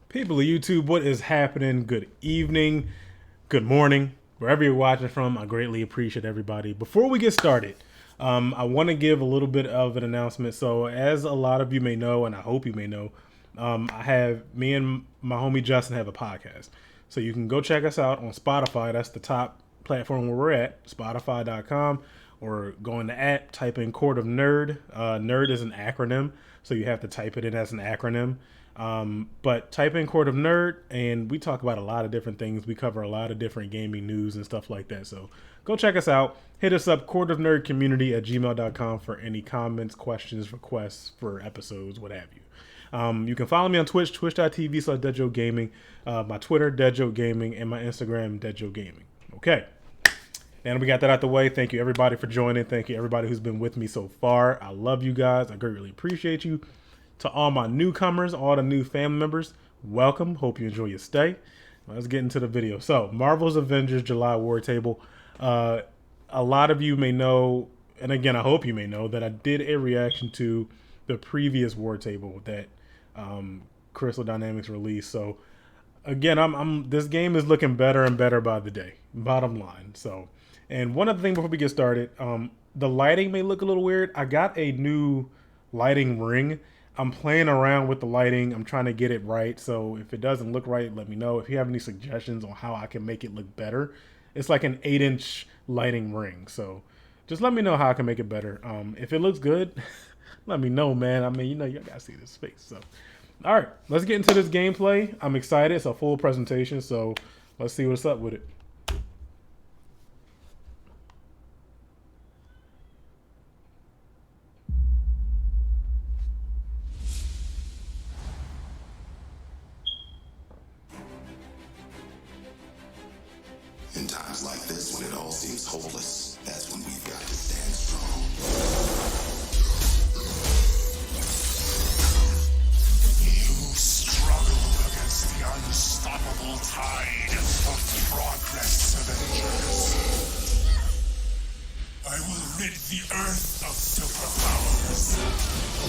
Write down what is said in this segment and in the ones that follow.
People of YouTube, what is happening? Good evening, good morning, wherever you're watching from. I greatly appreciate everybody. Before we get started, I want to give a little bit of an announcement. So as a lot of you may know, and I hope you may know, me and my homie Justin have a podcast. So you can go check us out on Spotify. That's the top platform where we're at, spotify.com, or go in the app, type in Court of Nerd. Nerd is an acronym, so you have to type it in as an acronym. But type in Court of Nerd, and we talk about a lot of different things. We cover a lot of different gaming news and stuff like that. So go check us out. Hit us up, courtofnerdcommunity@gmail.com for any comments, questions, requests for episodes, what have you. You can follow me on Twitch, twitch.tv/DeadJoeGaming, my Twitter, DeadJoeGaming, and my Instagram, DeadJoeGaming. Okay. And we got that out the way. Thank you, everybody, for joining. Thank you, everybody who's been with me so far. I love you guys. I greatly appreciate you. To all my newcomers, all the new family members, welcome. Hope you enjoy your stay. Let's get into the video. So, Marvel's Avengers July War Table. A lot of you may know, and again, I hope you may know, that I did a reaction to the previous War Table that Crystal Dynamics released. So, again, this game is looking better and better by the day. Bottom line. So, and one other thing before we get started, the lighting may look a little weird. I got a new lighting ring. I'm playing around with the lighting. I'm trying to get it right. So if it doesn't look right, let me know. If you have any suggestions on how I can make it look better. It's like an 8-inch lighting ring. So just let me know how I can make it better. If it looks good, let me know, man. I mean, you gotta see this space. So, all right, let's get into this gameplay. I'm excited. It's a full presentation. So let's see what's up with it. In times like this, when it all seems hopeless, that's when we've got to stand strong. You struggle against the unstoppable tide of progress, Avengers. I will rid the Earth of superpowers,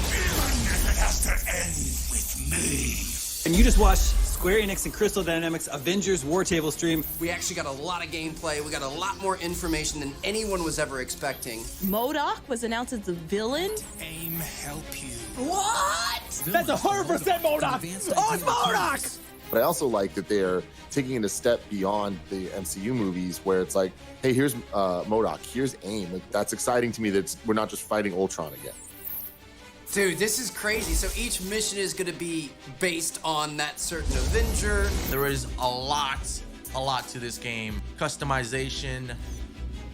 even if it has to end with me. And you just watched Square Enix and Crystal Dynamics Avengers War Table stream. We actually got a lot of gameplay. We got a lot more information than anyone was ever expecting. MODOK was announced as the villain. Aim help you. What? That's 100% MODOK! Oh, it's MODOK! But I also like that they're taking it a step beyond the MCU movies where it's like, hey, here's MODOK, here's AIM. Like, that's exciting to me that we're not just fighting Ultron again. Dude, this is crazy. So each mission is going to be based on that certain Avenger. There is a lot to this game. Customization,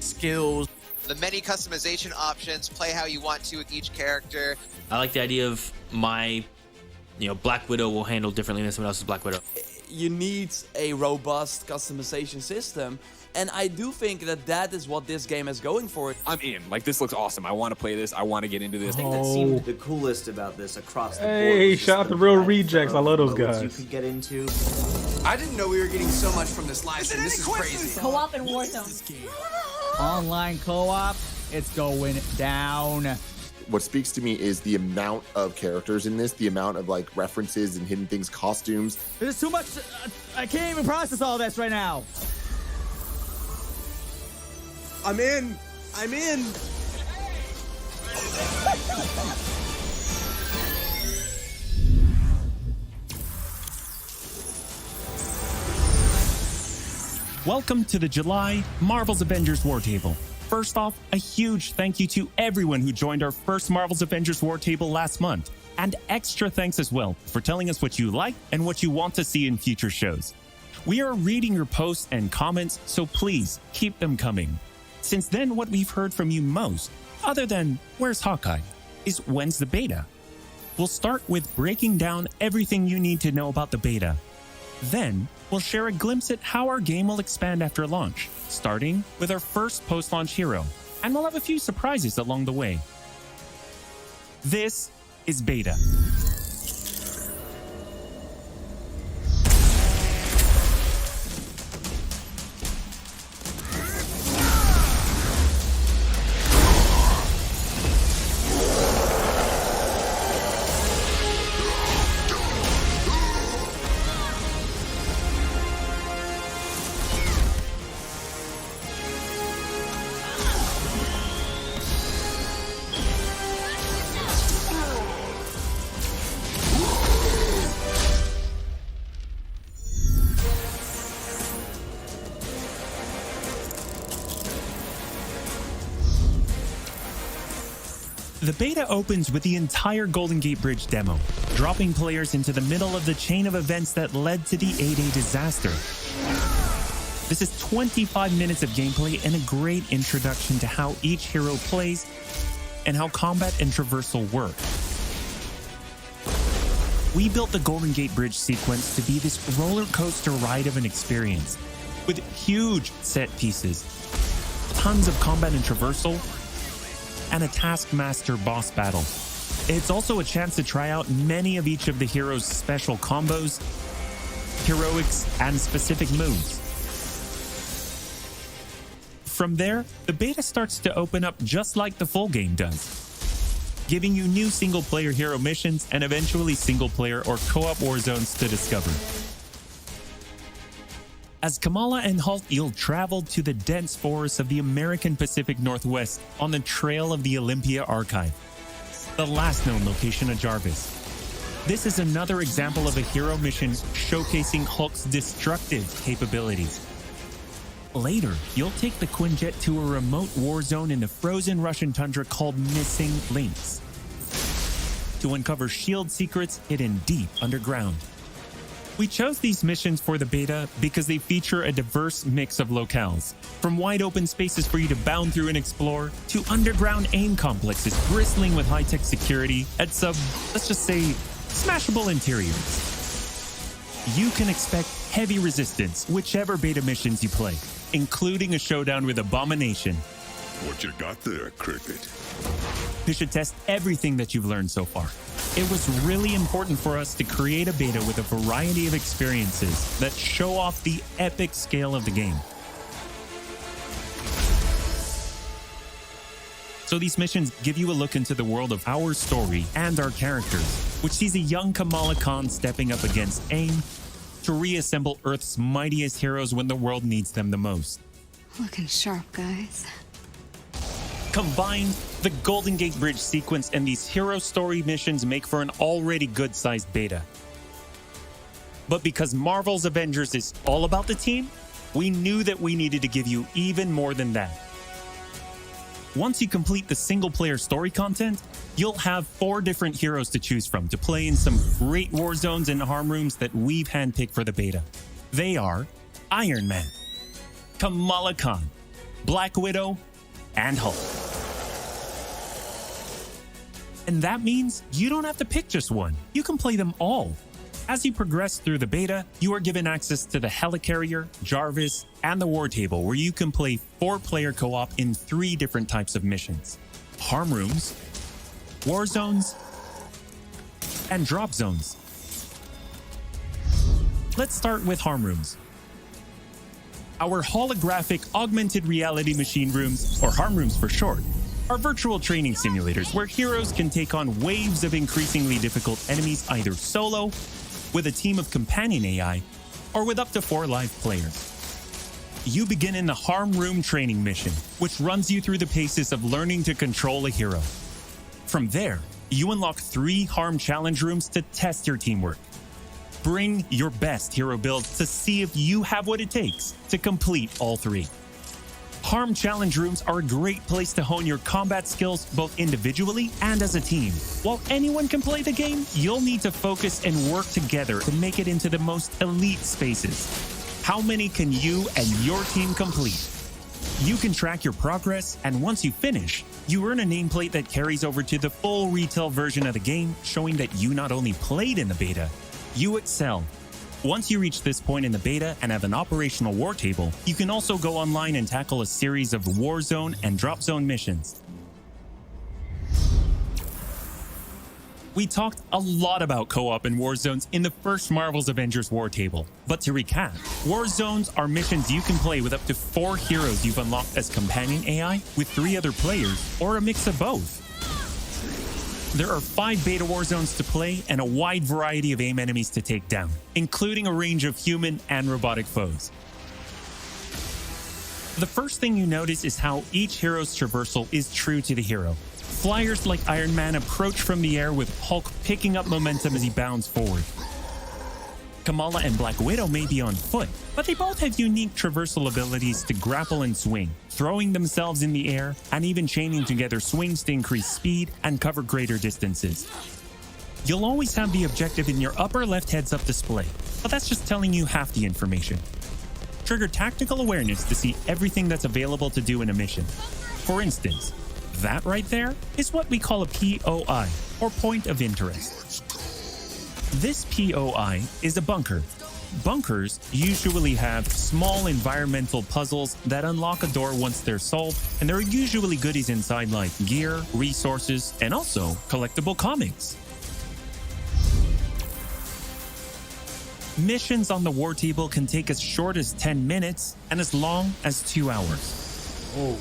skills. The many customization options, play how you want to with each character. I like the idea of Black Widow will handle differently than someone else's Black Widow. You need a robust customization system, and I do think that is what this game is going for. I'm in. Like, this looks awesome. I want to play this. I want to get into this. The thing that seemed the coolest about this across the board. Hey, shout out to Real Rejects. I love those guys. You could get into. I didn't know we were getting so much from this live stream. This is crazy. Co-op and Warzone. Online co-op, it's going down. What speaks to me is the amount of characters in this, the amount of like references and hidden things, costumes. There's too much. I can't even process all this right now. I'm in. I'm in. Welcome to the July Marvel's Avengers War Table. First off, a huge thank you to everyone who joined our first Marvel's Avengers War Table last month. And extra thanks as well for telling us what you like and what you want to see in future shows. We are reading your posts and comments, so please keep them coming. Since then, what we've heard from you most, other than where's Hawkeye, is when's the beta? We'll start with breaking down everything you need to know about the beta. Then, we'll share a glimpse at how our game will expand after launch, starting with our first post-launch hero, and we'll have a few surprises along the way. This is Beta. The beta opens with the entire Golden Gate Bridge demo, dropping players into the middle of the chain of events that led to the A-Day disaster. This is 25 minutes of gameplay and a great introduction to how each hero plays and how combat and traversal work. We built the Golden Gate Bridge sequence to be this roller coaster ride of an experience, with huge set pieces, tons of combat and traversal, and a Taskmaster boss battle. It's also a chance to try out many of each of the heroes' special combos, heroics, and specific moves. From there, the beta starts to open up just like the full game does, giving you new single-player hero missions and eventually single-player or co-op war zones to discover. As Kamala and Hulk, you'll travel to the dense forests of the American Pacific Northwest on the trail of the Olympia Archive, the last known location of Jarvis. This is another example of a hero mission showcasing Hulk's destructive capabilities. Later, you'll take the Quinjet to a remote war zone in the frozen Russian tundra called Missing Links to uncover shield secrets hidden deep underground. We chose these missions for the beta because they feature a diverse mix of locales, from wide open spaces for you to bound through and explore, to underground AIM complexes bristling with high-tech security and some, let's just say, smashable interiors. You can expect heavy resistance whichever beta missions you play, including a showdown with Abomination. What you got there, Cricket? You should test everything that you've learned so far. It was really important for us to create a beta with a variety of experiences that show off the epic scale of the game. So these missions give you a look into the world of our story and our characters, which sees a young Kamala Khan stepping up against AIM to reassemble Earth's mightiest heroes when the world needs them the most. Looking sharp, guys. Combined, the Golden Gate Bridge sequence and these hero story missions make for an already good-sized beta. But because Marvel's Avengers is all about the team, we knew that we needed to give you even more than that. Once you complete the single-player story content, you'll have 4 different heroes to choose from to play in some great war zones and harm rooms that we've handpicked for the beta. They are Iron Man, Kamala Khan, Black Widow, and Hulk. And that means you don't have to pick just one. You can play them all. As you progress through the beta, you are given access to the Helicarrier, Jarvis, and the War Table, where you can play 4-player co-op in 3 different types of missions: harm rooms, war zones, and drop zones. Let's start with harm rooms. Our holographic augmented reality machine rooms, or harm rooms for short, are virtual training simulators where heroes can take on waves of increasingly difficult enemies either solo, with a team of companion AI, or with up to 4 live players. You begin in the Harm Room training mission, which runs you through the paces of learning to control a hero. From there, you unlock 3 Harm Challenge rooms to test your teamwork. Bring your best hero builds to see if you have what it takes to complete all 3. Harm Challenge rooms are a great place to hone your combat skills both individually and as a team. While anyone can play the game, you'll need to focus and work together to make it into the most elite spaces. How many can you and your team complete? You can track your progress, and once you finish, you earn a nameplate that carries over to the full retail version of the game, showing that you not only played in the beta, you excel. Once you reach this point in the beta and have an operational war table, you can also go online and tackle a series of war zone and drop zone missions. We talked a lot about co-op and war zones in the first Marvel's Avengers war table. But to recap, war zones are missions you can play with up to 4 heroes you've unlocked as companion AI, with 3 other players, or a mix of both. There are 5 beta war zones to play and a wide variety of AIM enemies to take down, including a range of human and robotic foes. The first thing you notice is how each hero's traversal is true to the hero. Flyers like Iron Man approach from the air with Hulk picking up momentum as he bounds forward. Kamala and Black Widow may be on foot, but they both have unique traversal abilities to grapple and swing, throwing themselves in the air, and even chaining together swings to increase speed and cover greater distances. You'll always have the objective in your upper left heads-up display, but that's just telling you half the information. Trigger tactical awareness to see everything that's available to do in a mission. For instance, that right there is what we call a POI, or point of interest. This POI is a bunker. Bunkers usually have small environmental puzzles that unlock a door once they're solved, and there are usually goodies inside like gear, resources, and also collectible comics. Missions on the war table can take as short as 10 minutes and as long as 2 hours. Oh.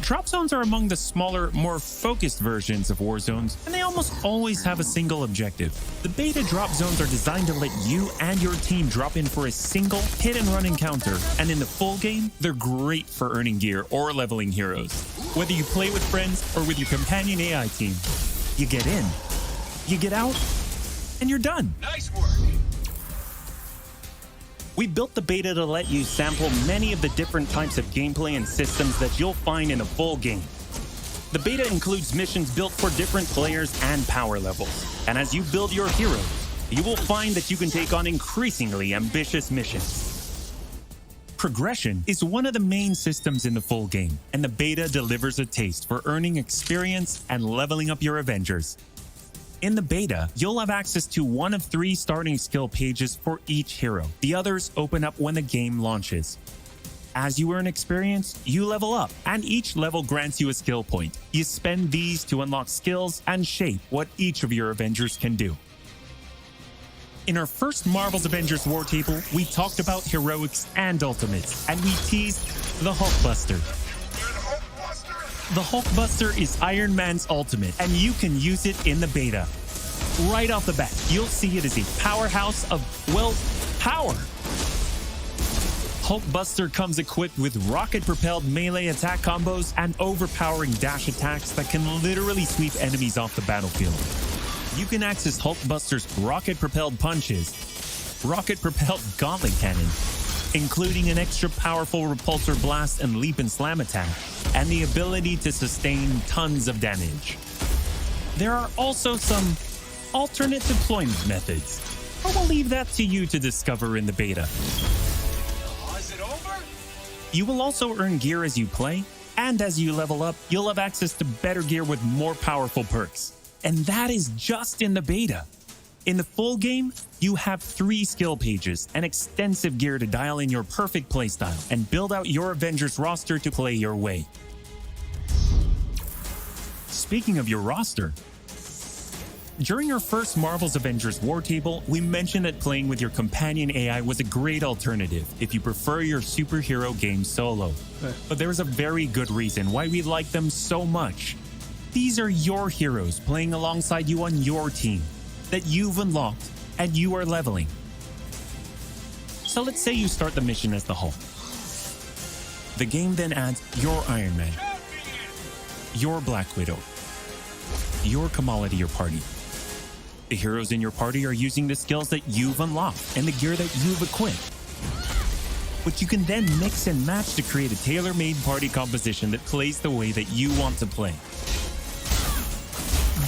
Drop zones are among the smaller, more focused versions of war zones, and they almost always have a single objective. The beta drop zones are designed to let you and your team drop in for a single hit-and-run encounter, and in the full game, they're great for earning gear or leveling heroes. Whether you play with friends or with your companion AI team, you get in, you get out, and you're done. Nice work. We built the beta to let you sample many of the different types of gameplay and systems that you'll find in a full game. The beta includes missions built for different players and power levels. And as you build your heroes, you will find that you can take on increasingly ambitious missions. Progression is one of the main systems in the full game, and the beta delivers a taste for earning experience and leveling up your Avengers. In the beta, you'll have access to one of 3 starting skill pages for each hero. The others open up when the game launches. As you earn experience, you level up, and each level grants you a skill point. You spend these to unlock skills and shape what each of your Avengers can do. In our first Marvel's Avengers War Table, we talked about heroics and ultimates, and we teased the Hulkbuster. The Hulkbuster is Iron Man's ultimate, and you can use it in the beta. Right off the bat, you'll see it as a powerhouse of, well, power. Hulkbuster comes equipped with rocket-propelled melee attack combos and overpowering dash attacks that can literally sweep enemies off the battlefield. You can access Hulkbuster's rocket-propelled punches, rocket-propelled gauntlet cannon, including an extra powerful repulsor blast and leap and slam attack, and the ability to sustain tons of damage. There are also some alternate deployment methods, but we'll leave that to you to discover in the beta. Is it over? You will also earn gear as you play, and as you level up, you'll have access to better gear with more powerful perks. And that is just in the beta. In the full game, you have 3 skill pages and extensive gear to dial in your perfect playstyle and build out your Avengers roster to play your way. Speaking of your roster, during our first Marvel's Avengers War Table, we mentioned that playing with your companion AI was a great alternative if you prefer your superhero game solo. But there's a very good reason why we like them so much. These are your heroes playing alongside you on your team that you've unlocked and you are leveling. So let's say you start the mission as the Hulk. The game then adds your Iron Man, your Black Widow, your Kamala to your party. The heroes in your party are using the skills that you've unlocked and the gear that you've equipped. But you can then mix and match to create a tailor-made party composition that plays the way that you want to play.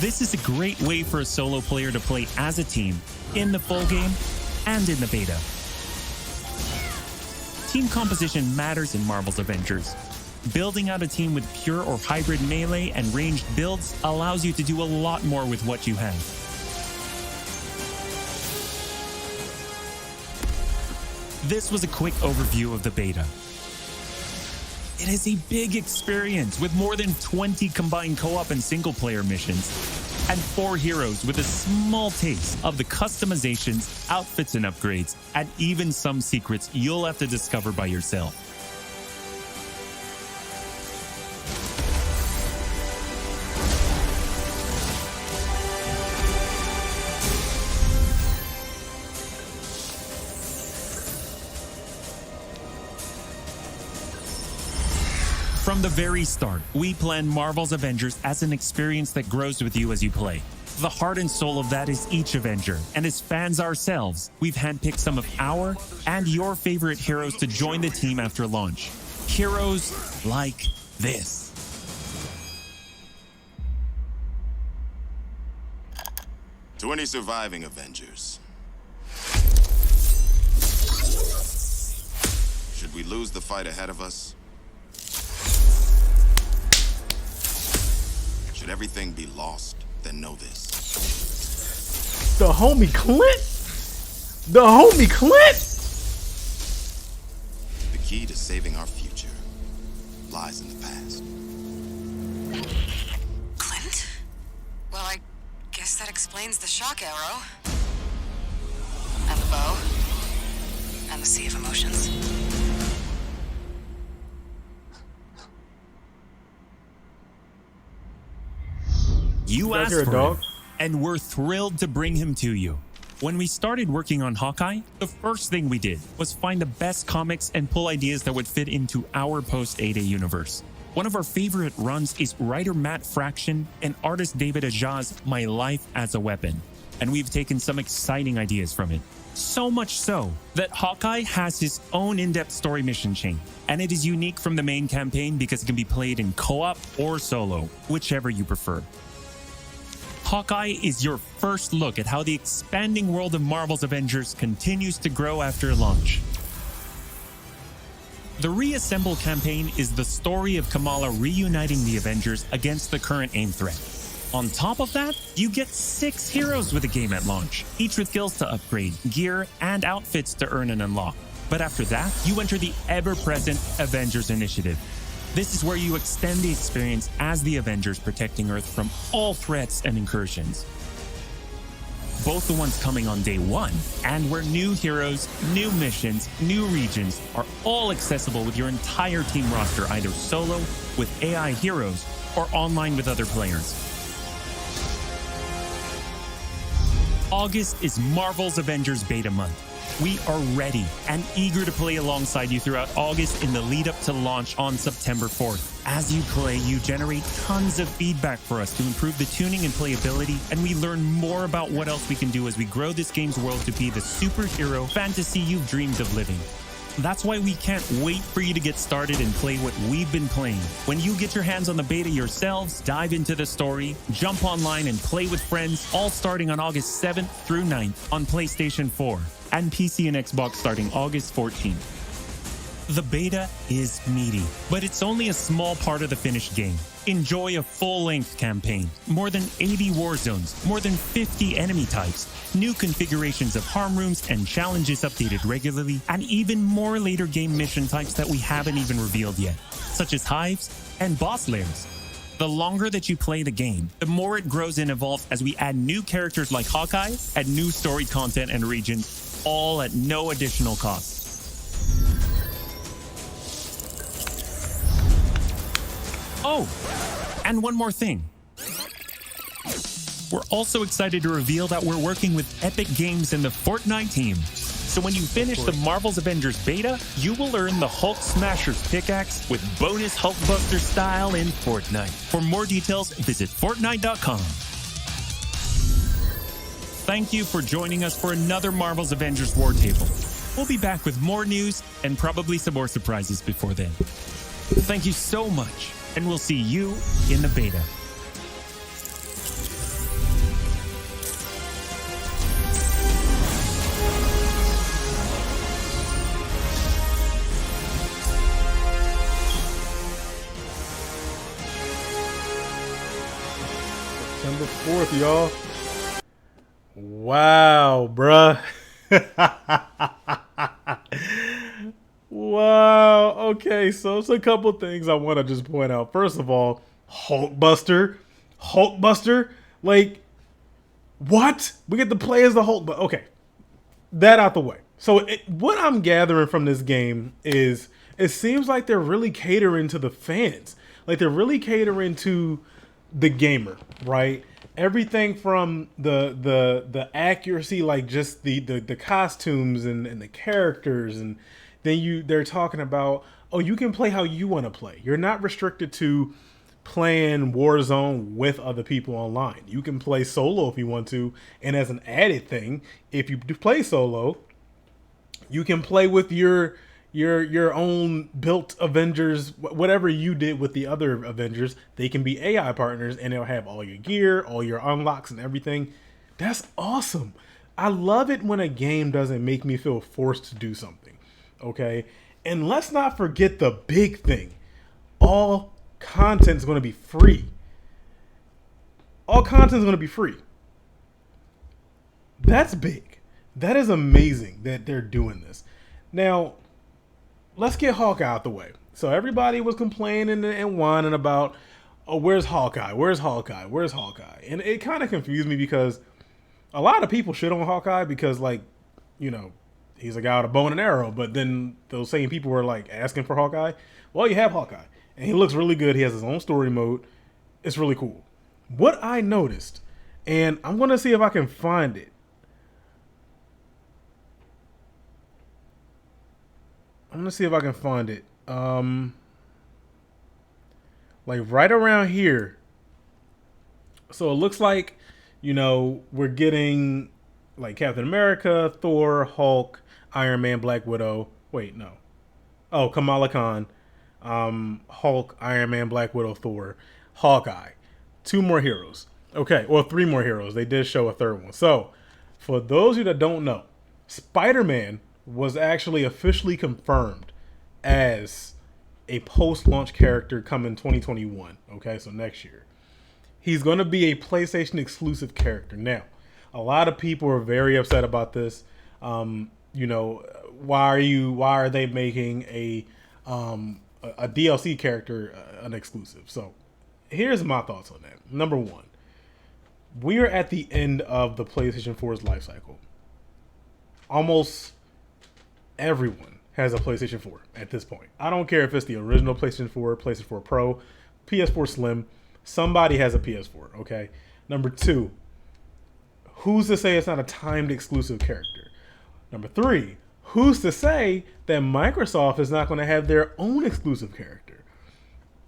This is a great way for a solo player to play as a team in the full game and in the beta. Team composition matters in Marvel's Avengers. Building out a team with pure or hybrid melee and ranged builds allows you to do a lot more with what you have. This was a quick overview of the beta. It is a big experience with more than 20 combined co-op and single-player missions, and 4 heroes with a small taste of the customizations, outfits and upgrades, and even some secrets you'll have to discover by yourself. From the very start, we planned Marvel's Avengers as an experience that grows with you as you play. The heart and soul of that is each Avenger, and as fans ourselves, we've handpicked some of our and your favorite heroes to join the team after launch. Heroes like this. To any surviving Avengers, should we lose the fight ahead of us? Should everything be lost, then know this. The homie Clint? The homie Clint? The key to saving our future lies in the past. Clint? Well, I guess that explains the shock arrow. And the bow. And the sea of emotions. You asked here, for dog? him, and we're thrilled to bring him to you. When we started working on Hawkeye, the first thing we did was find the best comics and pull ideas that would fit into our post-A-Day universe. One of our favorite runs is writer Matt Fraction and artist David Aja's My Life as a Weapon, and we've taken some exciting ideas from it. So much so that Hawkeye has his own in-depth story mission chain, and it is unique from the main campaign because it can be played in co-op or solo, whichever you prefer. Hawkeye is your first look at how the expanding world of Marvel's Avengers continues to grow after launch. The Reassemble campaign is the story of Kamala reuniting the Avengers against the current AIM threat. On top of that, you get 6 heroes with the game at launch, each with skills to upgrade, gear, and outfits to earn and unlock. But after that, you enter the ever-present Avengers Initiative. This is where you extend the experience as the Avengers protecting Earth from all threats and incursions. Both the ones coming on day 1, and where new heroes, new missions, new regions are all accessible with your entire team roster, either solo, with AI heroes, or online with other players. August is Marvel's Avengers Beta Month. We are ready and eager to play alongside you throughout August in the lead up to launch on September 4th. As you play, you generate tons of feedback for us to improve the tuning and playability, and we learn more about what else we can do as we grow this game's world to be the superhero fantasy you've dreamed of living. That's why we can't wait for you to get started and play what we've been playing. When you get your hands on the beta yourselves, dive into the story, jump online and play with friends, all starting on August 7th through 9th on PlayStation 4 and PC and Xbox starting August 14th. The beta is meaty, but it's only a small part of the finished game. Enjoy a full-length campaign, more than 80 war zones, more than 50 enemy types, new configurations of harm rooms and challenges updated regularly, and even more later game mission types that we haven't even revealed yet, such as hives and boss lairs. The longer that you play the game, the more it grows and evolves as we add new characters like Hawkeye, add new story content and regions, all at no additional cost. Oh, and one more thing. We're also excited to reveal that we're working with Epic Games and the Fortnite team. So when you finish the Marvel's Avengers beta, you will earn the Hulk Smasher's pickaxe with bonus Hulkbuster style in Fortnite. For more details, visit Fortnite.com. Thank you for joining us for another Marvel's Avengers War Table. We'll be back with more news and probably some more surprises before then. Thank you so much, and we'll see you in the beta. September 4th, y'all. Wow, bruh. Wow. Okay, so it's a couple things I want to just point out. First of all, Hulkbuster. Like, what? We get to play as the Hulk. But okay, that out the way. So what I'm gathering from this game is it seems like they're really catering to the fans. Like they're really catering to the gamer, right? Everything from the accuracy, like just the costumes and the characters, and then they're talking about, oh, you can play how you want to play. You're not restricted to playing Warzone with other people online. You can play solo if you want to, and as an added thing, if you do play solo, you can play with your own built Avengers, whatever you did with the other Avengers. They can be AI partners, and they'll have all your gear, all your unlocks, and everything. That's awesome. I love it when a game doesn't make me feel forced to do something. Okay, and let's not forget the big thing: all content is going to be free. All content is going to be free. That's big. That is amazing that they're doing this. Now, let's get Hawkeye out the way. So everybody was complaining and whining about, oh, where's Hawkeye? Where's Hawkeye? Where's Hawkeye? And it kind of confused me because a lot of people shit on Hawkeye because, like, you know, he's a guy with a bow and an arrow. But then those same people were like asking for Hawkeye. Well, you have Hawkeye. And he looks really good. He has his own story mode. It's really cool. What I noticed, and I'm going to see if I can find it. I'm going to see if I can find it. Like right around here. So it looks like, you know, we're getting like Captain America, Thor, Hulk, Iron Man, Black Widow. Wait, no. Oh, Kamala Khan. Hulk, Iron Man, Black Widow, Thor, Hawkeye. 2 more heroes. Okay, well, 3 more heroes. They did show a 3rd one. So, for those of you that don't know, Spider-Man was actually officially confirmed as a post-launch character coming 2021. Okay, so next year. He's going to be a PlayStation exclusive character. Now, a lot of people are very upset about this. You know, why are they making a DLC character an exclusive? So here's my thoughts on that. Number one, we are at the end of the PlayStation 4's life cycle. Almost everyone has a PlayStation 4 at this point. I don't care if it's the original PlayStation 4, PlayStation 4 Pro, PS4 Slim. Somebody has a PS4, okay? Number two, who's to say it's not a timed exclusive character? Number three, who's to say that Microsoft is not going to have their own exclusive character?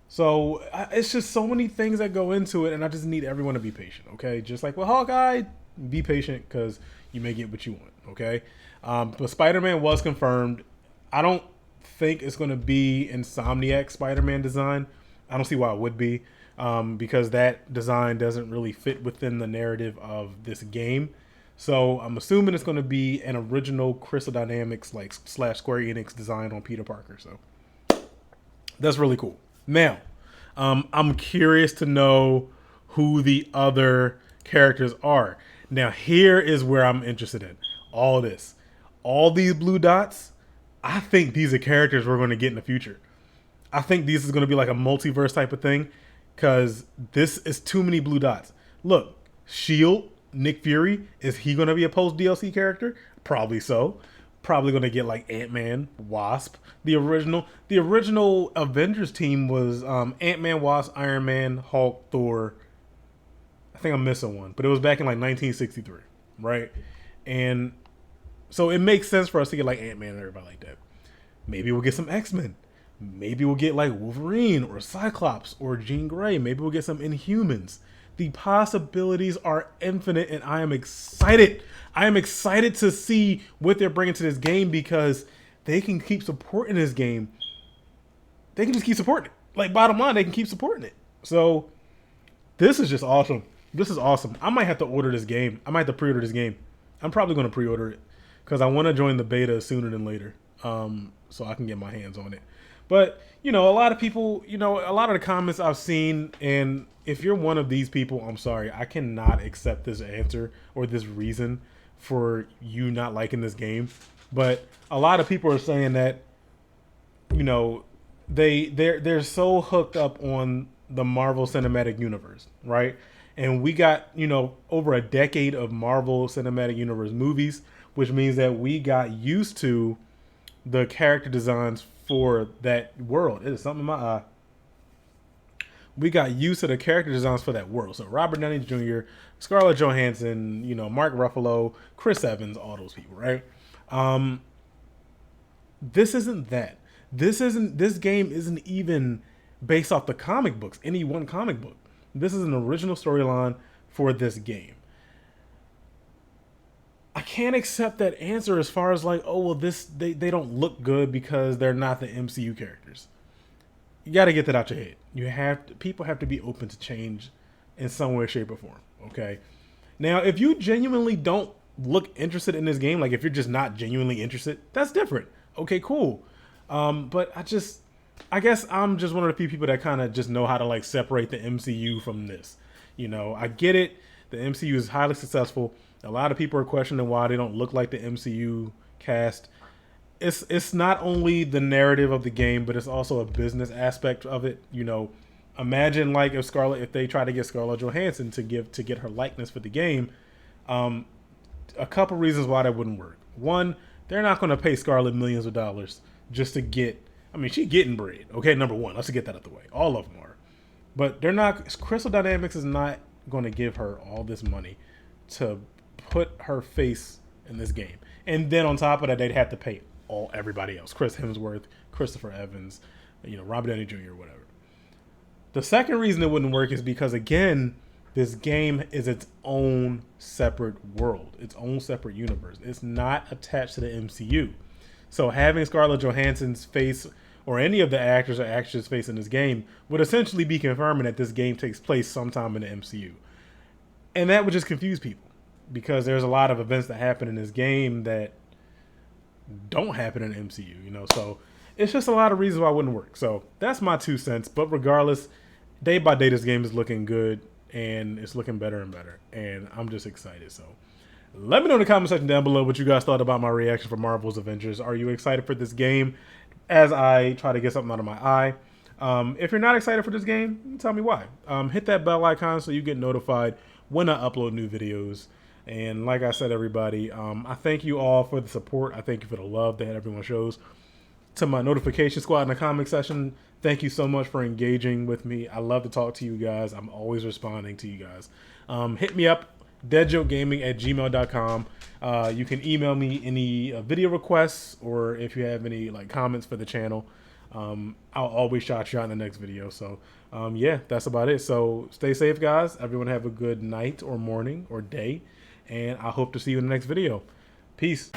So it's just so many things that go into it, and I just need everyone to be patient, okay? Just like with Hawkeye, be patient because you may get what you want, okay? But Spider-Man was confirmed. I don't think it's going to be Insomniac Spider-Man design. I don't see why it would be, because that design doesn't really fit within the narrative of this game. So I'm assuming it's going to be an original Crystal Dynamics / Square Enix design on Peter Parker. So that's really cool. Now, I'm curious to know who the other characters are. Now, here is where I'm interested in all this. All these blue dots, I think these are characters we're going to get in the future. I think this is going to be like a multiverse type of thing because this is too many blue dots. Look, S.H.I.E.L.D., Nick Fury, is he going to be a post DLC character? Probably so. Probably going to get like Ant-Man, Wasp. The original Avengers team was Ant-Man, Wasp, Iron Man, Hulk, Thor. I think I'm missing one, but it was back in like 1963, right? And so it makes sense for us to get like Ant-Man and everybody like that. Maybe we'll get some X-Men. Maybe we'll get like Wolverine or Cyclops or Jean Grey. Maybe we'll get some Inhumans. The possibilities are infinite, and I am excited. I am excited to see what they're bringing to this game because they can keep supporting this game. They can just keep supporting it. Like, bottom line, they can keep supporting it. So this is just awesome. This is awesome. I might have to order this game. I might have to pre-order this game. I'm probably going to pre-order it because I want to join the beta sooner than later, so I can get my hands on it. But, you know, a lot of people, you know, a lot of the comments I've seen, and if you're one of these people, I'm sorry, I cannot accept this answer or this reason for you not liking this game. But a lot of people are saying that, you know, they're so hooked up on the Marvel Cinematic Universe, right? And we got, you know, over a decade of Marvel Cinematic Universe movies, which means that we got used to the character designs for that world. It is something in my eye. We got used to the character designs for that world. So Robert Downey Jr., Scarlett Johansson, you know, Mark Ruffalo, Chris Evans, all those people, right? This isn't that. This game isn't even based off the comic books, any one comic book. This is an original storyline for this game. I can't accept that answer as far as like, oh, well, they don't look good because they're not the MCU characters. You got to get that out your head. People have to be open to change in some way, shape, or form. Okay. Now, if you genuinely don't look interested in this game, like if you're just not genuinely interested, that's different. Okay, cool. But I guess I'm just one of the few people that kind of just know how to like separate the MCU from this. You know, I get it. The MCU is highly successful. A lot of people are questioning why they don't look like the MCU cast. It's not only the narrative of the game, but it's also a business aspect of it. You know, imagine like if they try to get Scarlett Johansson to get her likeness for the game. A couple reasons why that wouldn't work. One, they're not going to pay Scarlett millions of dollars just to get. I mean, she's getting bread. Okay, number one, let's get that out the way. All of them are, but they're not. Crystal Dynamics is not going to give her all this money to put her face in this game. And then on top of that, they'd have to pay everybody else. Chris Hemsworth, Christopher Evans, Robert Downey Jr., whatever. The second reason it wouldn't work is because, again, this game is its own separate world, its own separate universe. It's not attached to the MCU. So having Scarlett Johansson's face or any of the actors or actresses' face in this game would essentially be confirming that this game takes place sometime in the MCU. And that would just confuse people, because there's a lot of events that happen in this game that don't happen in the MCU, so it's just a lot of reasons why it wouldn't work. So that's my 2 cents. But regardless, day by day, this game is looking good and it's looking better and better. And I'm just excited. So let me know in the comment section down below what you guys thought about my reaction for Marvel's Avengers. Are you excited for this game as I try to get something out of my eye? If you're not excited for this game, tell me why. Hit that bell icon so you get notified when I upload new videos. And like I said, everybody, I thank you all for the support. I thank you for the love that everyone shows. To my notification squad in the comment section, thank you so much for engaging with me. I love to talk to you guys. I'm always responding to you guys. Hit me up, deadjokegaming@gmail.com. You can email me any video requests, or if you have any like comments for the channel. I'll always shout you out in the next video. So yeah, that's about it. So stay safe, guys. Everyone have a good night or morning or day. And I hope to see you in the next video. Peace.